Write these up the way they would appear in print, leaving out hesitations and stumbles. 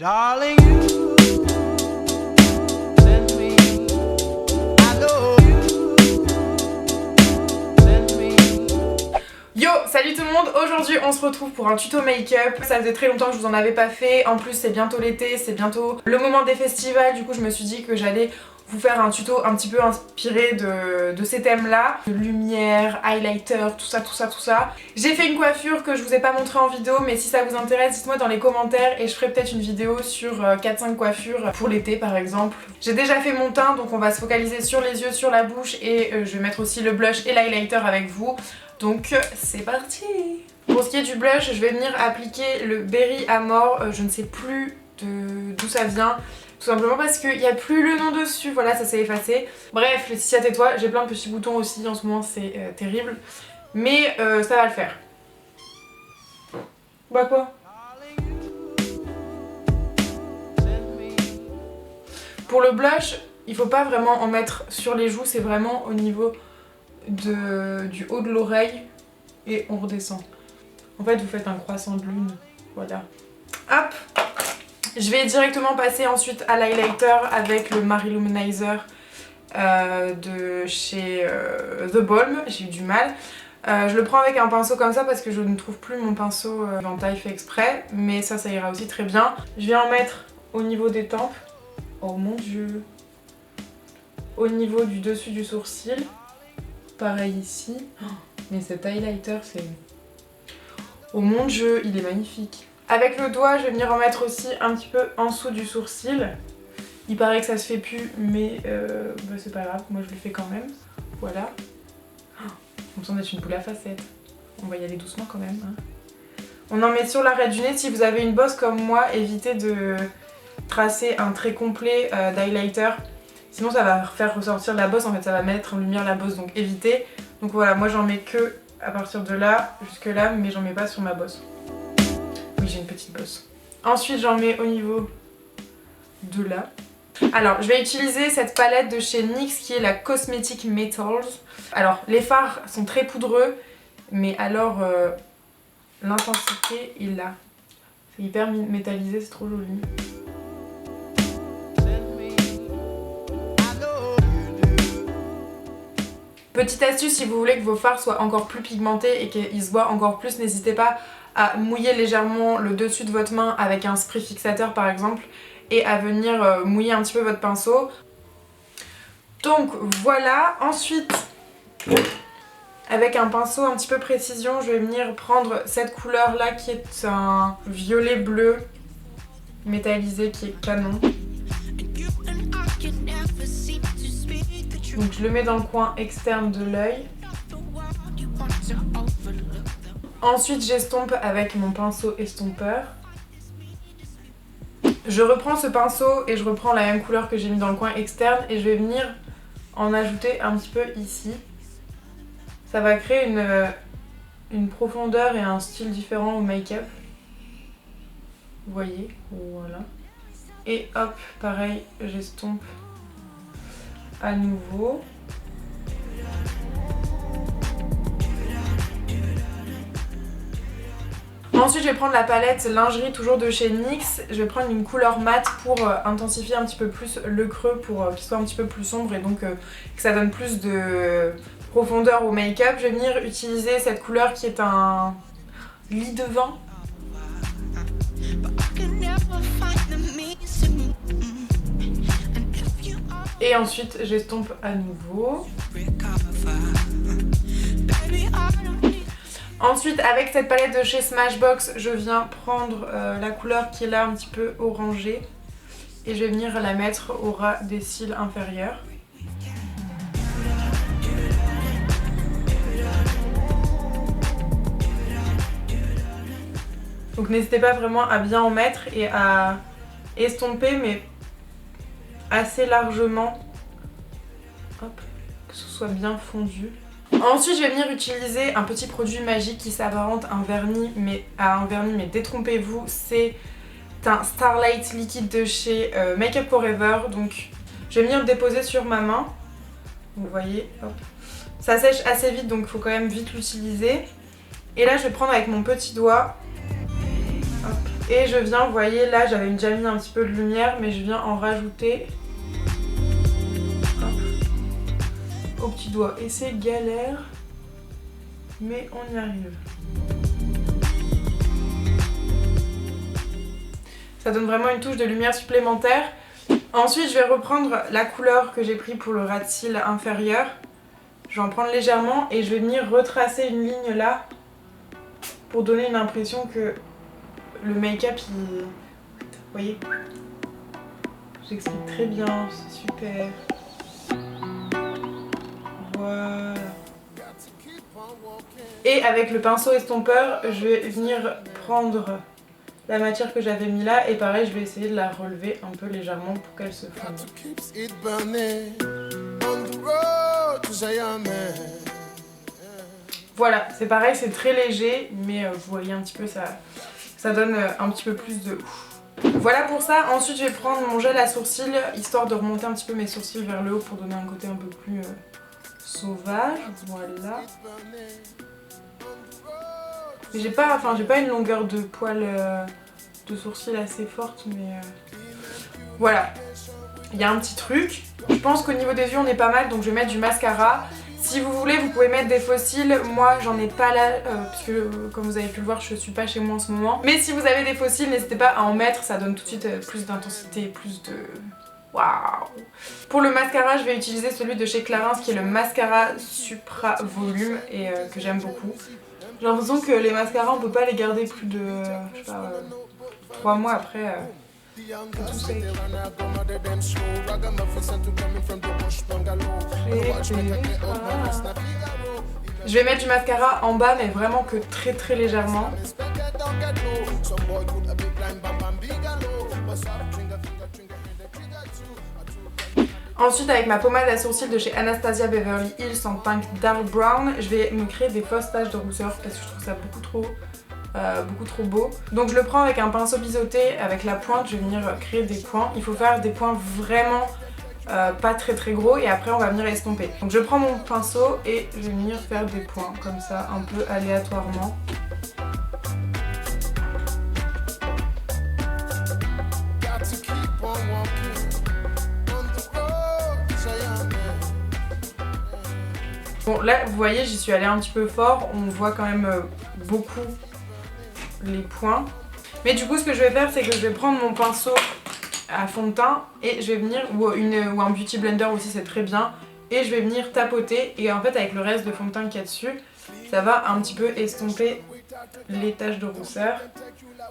Darling, you send me, I know you send me. Yo, salut tout le monde, aujourd'hui on se retrouve pour un tuto make-up. Ça faisait très longtemps que je vous en avais pas fait, en plus c'est bientôt l'été, c'est bientôt le moment des festivals, du coup je me suis dit que j'allais vous faire un tuto un petit peu inspiré de ces thèmes là. Lumière, highlighter, tout ça. J'ai fait une coiffure que je vous ai pas montré en vidéo, mais si ça vous intéresse dites-moi dans les commentaires et je ferai peut-être une vidéo sur 4-5 coiffures pour l'été par exemple. J'ai déjà fait mon teint donc on va se focaliser sur les yeux, sur la bouche et je vais mettre aussi le blush et l'highlighter avec vous. Donc c'est parti. Pour ce qui est du blush, je vais venir appliquer le Berry Amore, je ne sais plus d'où ça vient. Tout simplement parce qu'il n'y a plus le nom dessus, voilà, ça s'est effacé. Bref, Laetitia tais-toi, j'ai plein de petits boutons aussi en ce moment, c'est terrible. Mais ça va le faire. Bah quoi? Pour le blush, il faut pas vraiment en mettre sur les joues, c'est vraiment au niveau du haut de l'oreille et on redescend. En fait, vous faites un croissant de lune, voilà. Hop! Je vais directement passer ensuite à l'highlighter avec le Marie Luminizer de chez The Balm. J'ai eu du mal. Je le prends avec un pinceau comme ça parce que je ne trouve plus mon pinceau en taille fait exprès. Mais ça ira aussi très bien. Je vais en mettre au niveau des tempes. Oh mon dieu! Au niveau du dessus du sourcil. Pareil ici. Mais cet highlighter, c'est... Oh mon dieu, il est magnifique! Avec le doigt, je vais venir en mettre aussi un petit peu en dessous du sourcil. Il paraît que ça se fait plus, mais bah c'est pas grave, moi je le fais quand même. Voilà. On sent d'être une poule à facettes. On va y aller doucement quand même. Hein. On en met sur l'arrêt du nez. Si vous avez une bosse comme moi, évitez de tracer un trait complet d'highlighter. Sinon ça va faire ressortir la bosse, en fait ça va mettre en lumière la bosse, donc évitez. Donc voilà, moi j'en mets que à partir de là, jusque là, mais j'en mets pas sur ma bosse. Oui, j'ai une petite bosse. Ensuite, j'en mets au niveau de là. Alors, je vais utiliser cette palette de chez NYX qui est la Cosmetic Metals. Alors, les fards sont très poudreux, mais alors l'intensité est là. C'est hyper métallisé, c'est trop joli. Petite astuce, si vous voulez que vos fards soient encore plus pigmentés et qu'ils se voient encore plus, n'hésitez pas à mouiller légèrement le dessus de votre main avec un spray fixateur par exemple et à venir mouiller un petit peu votre pinceau. Donc voilà, ensuite avec un pinceau un petit peu précision, je vais venir prendre cette couleur là qui est un violet bleu métallisé qui est canon. Donc je le mets dans le coin externe de l'œil. Ensuite j'estompe avec mon pinceau estompeur. Je reprends ce pinceau et je reprends la même couleur que j'ai mis dans le coin externe et je vais venir en ajouter un petit peu ici. Ça va créer une profondeur et un style différent au make-up. Vous voyez, voilà. Et hop, pareil, j'estompe à nouveau. Ensuite je vais prendre la palette lingerie toujours de chez NYX. Je vais prendre une couleur mate pour intensifier un petit peu plus le creux pour qu'il soit un petit peu plus sombre et donc que ça donne plus de profondeur au make-up. Je vais venir utiliser cette couleur qui est un lit de vin. Et ensuite j'estompe à nouveau. Ensuite avec cette palette de chez Smashbox, je viens prendre la couleur qui est là un petit peu orangée et je vais venir la mettre au ras des cils inférieurs. Donc n'hésitez pas vraiment à bien en mettre et à estomper mais assez largement. Hop, que ce soit bien fondu. Ensuite je vais venir utiliser un petit produit magique qui s'apparente à un vernis mais détrompez-vous, c'est un Starlight liquide de chez Make Up For Ever. Donc je vais venir le déposer sur ma main, vous voyez, hop. Ça sèche assez vite donc il faut quand même vite l'utiliser. Et là je vais prendre avec mon petit doigt, hop, Et je viens, vous voyez là j'avais déjà mis un petit peu de lumière, mais je viens en rajouter au petit doigt. Et c'est galère, mais on y arrive. Ça donne vraiment une touche de lumière supplémentaire. Ensuite je vais reprendre la couleur que j'ai pris pour le ras de cils inférieur. Je vais en prendre légèrement et je vais venir retracer une ligne là pour donner une impression que le make-up il... Vous voyez? J'explique très bien, c'est super. Voilà. Et avec le pinceau estompeur, je vais venir prendre la matière que j'avais mis là et pareil, je vais essayer de la relever un peu légèrement pour qu'elle se fonde. Voilà, c'est pareil, c'est très léger, mais vous voyez un petit peu, ça donne un petit peu plus de ouf. Voilà pour ça. Ensuite je vais prendre mon gel à sourcils, histoire de remonter un petit peu mes sourcils vers le haut pour donner un côté un peu plus sauvage. Voilà. Mais j'ai pas une longueur de poil de sourcils assez forte, mais voilà. Il y a un petit truc. Je pense qu'au niveau des yeux on est pas mal, donc je vais mettre du mascara. Si vous voulez, vous pouvez mettre des faux cils. Moi, j'en ai pas là, puisque comme vous avez pu le voir, je suis pas chez moi en ce moment. Mais si vous avez des faux cils, n'hésitez pas à en mettre. Ça donne tout de suite plus d'intensité, plus de... Waouh! Pour le mascara, je vais utiliser celui de chez Clarins, qui est le mascara Supra Volume, et que j'aime beaucoup. J'ai l'impression que les mascaras, on peut pas les garder plus de, je sais pas, 3 mois après. Tout sec. Je vais mettre du mascara en bas, mais vraiment que très très légèrement. Ensuite, avec ma pommade à sourcils de chez Anastasia Beverly Hills en teinte dark brown, je vais me créer des fausses taches de rousseur parce que je trouve ça beaucoup trop beau. Donc je le prends avec un pinceau biseauté, avec la pointe, je vais venir créer des points. Il faut faire des points vraiment pas très gros et après on va venir estomper. Donc je prends mon pinceau et je vais venir faire des points comme ça, un peu aléatoirement. Bon là vous voyez, j'y suis allée un petit peu fort, on voit quand même beaucoup les points. Mais du coup ce que je vais faire, c'est que je vais prendre mon pinceau à fond de teint et je vais venir, ou un beauty blender aussi c'est très bien, et je vais venir tapoter et en fait avec le reste de fond de teint qu'il y a dessus, ça va un petit peu estomper les taches de rousseur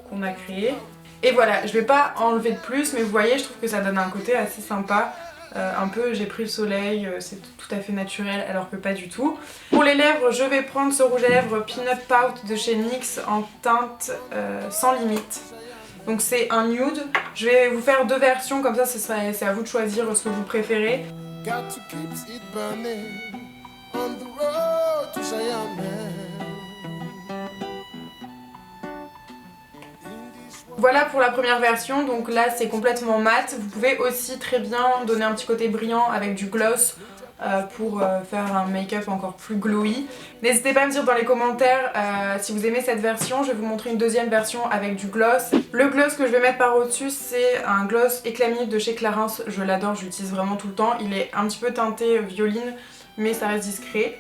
qu'on a créées. Et voilà, je vais pas enlever de plus, mais vous voyez, je trouve que ça donne un côté assez sympa. Un peu j'ai pris le soleil, c'est tout à fait naturel alors que pas du tout. Pour les lèvres, je vais prendre ce rouge à lèvres Peanut Pout de chez NYX en teinte sans limite. Donc c'est un nude. Je vais vous faire 2 versions, comme ça c'est à vous de choisir ce que vous préférez. Voilà pour la première version, donc là c'est complètement mat. Vous pouvez aussi très bien donner un petit côté brillant avec du gloss pour faire un make-up encore plus glowy. N'hésitez pas à me dire dans les commentaires si vous aimez cette version. Je vais vous montrer une deuxième version avec du gloss. Le gloss que je vais mettre par au-dessus, c'est un gloss éclat minute de chez Clarins. Je l'adore, je l'utilise vraiment tout le temps. Il est un petit peu teinté violine, mais ça reste discret.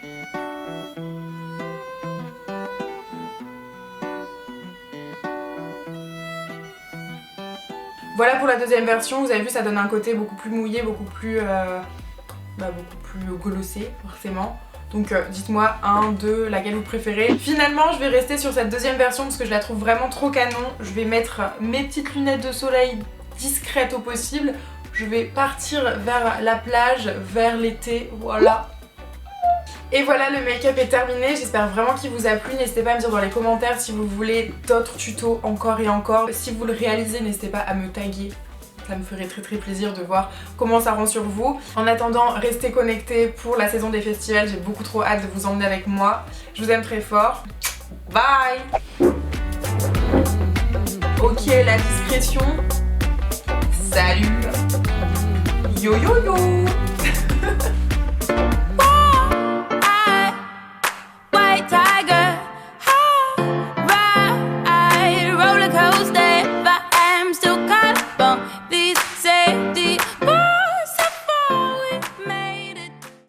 Voilà pour la deuxième version, vous avez vu ça donne un côté beaucoup plus mouillé, beaucoup plus glossé forcément. Donc dites-moi 1, 2, laquelle vous préférez. Finalement je vais rester sur cette deuxième version parce que je la trouve vraiment trop canon. Je vais mettre mes petites lunettes de soleil discrètes au possible. Je vais partir vers la plage, vers l'été, voilà. Et voilà, le make-up est terminé, j'espère vraiment qu'il vous a plu. N'hésitez pas à me dire dans les commentaires si vous voulez d'autres tutos encore et encore. Si vous le réalisez, n'hésitez pas à me taguer. Ça me ferait très plaisir de voir comment ça rend sur vous. En attendant, restez connectés pour la saison des festivals. J'ai beaucoup trop hâte de vous emmener avec moi. Je vous aime très fort. Bye! Ok, la discrétion. Salut! Yo yo yo!